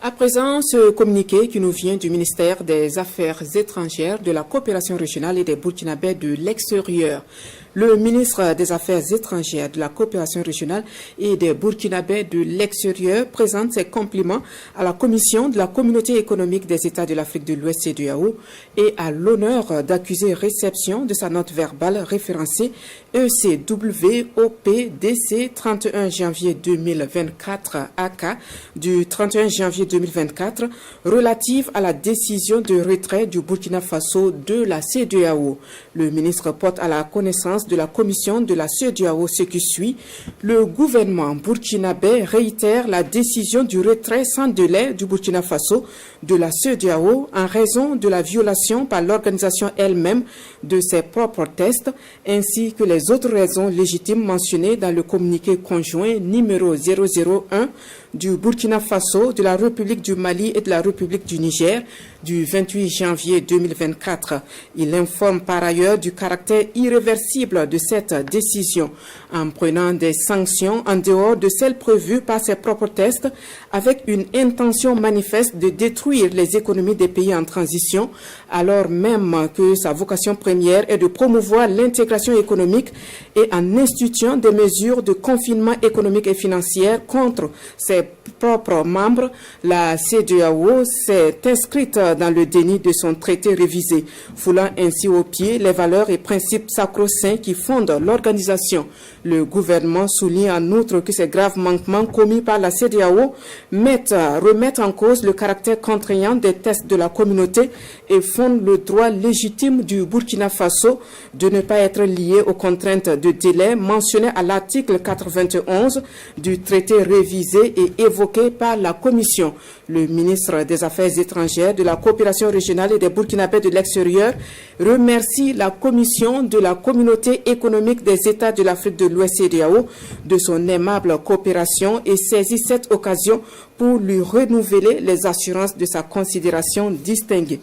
À présent, ce communiqué qui nous vient du ministère des Affaires étrangères, de la coopération régionale et des Burkinabés de l'extérieur. Le ministre des Affaires étrangères, de la coopération régionale et des Burkinabés de l'extérieur présente ses compliments à la Commission de la Communauté économique des États de l'Afrique de l'Ouest CEDEAO et à l'honneur d'accuser réception de sa note verbale référencée ECWOPDC 31 janvier 2024 AK du 31 janvier 2024 relative à la décision de retrait du Burkina Faso de la CEDEAO. Le ministre porte à la connaissance de la commission de la CEDEAO ce qui suit. Le gouvernement burkinabé réitère la décision du retrait sans délai du Burkina Faso de la CEDEAO en raison de la violation par l'organisation elle-même de ses propres tests ainsi que les autres raisons légitimes mentionnées dans le communiqué conjoint numéro 001 du Burkina Faso, de la République du Mali et de la République du Niger du 28 janvier 2024. Il informe par ailleurs du caractère irréversible de cette décision en prenant des sanctions en dehors de celles prévues par ses propres tests avec une intention manifeste de détruire les économies des pays en transition alors même que sa vocation première est de promouvoir l'intégration économique et en instituant des mesures de confinement économique et financier contre ses propres membres. La CEDEAO s'est inscrite dans le déni de son traité révisé, foulant ainsi aux pieds les valeurs et principes sacro-saints qui fondent l'organisation. Le gouvernement souligne en outre que ces graves manquements commis par la CEDEAO remettent en cause le caractère contraignant des tests de la communauté et fondent le droit légitime du Burkina Faso de ne pas être lié aux contraintes de délai mentionnées à l'article 91 du traité révisé et évoqué par la Commission. Le ministre des Affaires étrangères, de la coopération régionale et des Burkinabés de l'extérieur remercie la Commission de la Communauté économique des États de l'Afrique de l'Ouest CEDEAO de son aimable coopération et saisit cette occasion pour lui renouveler les assurances de sa considération distinguée.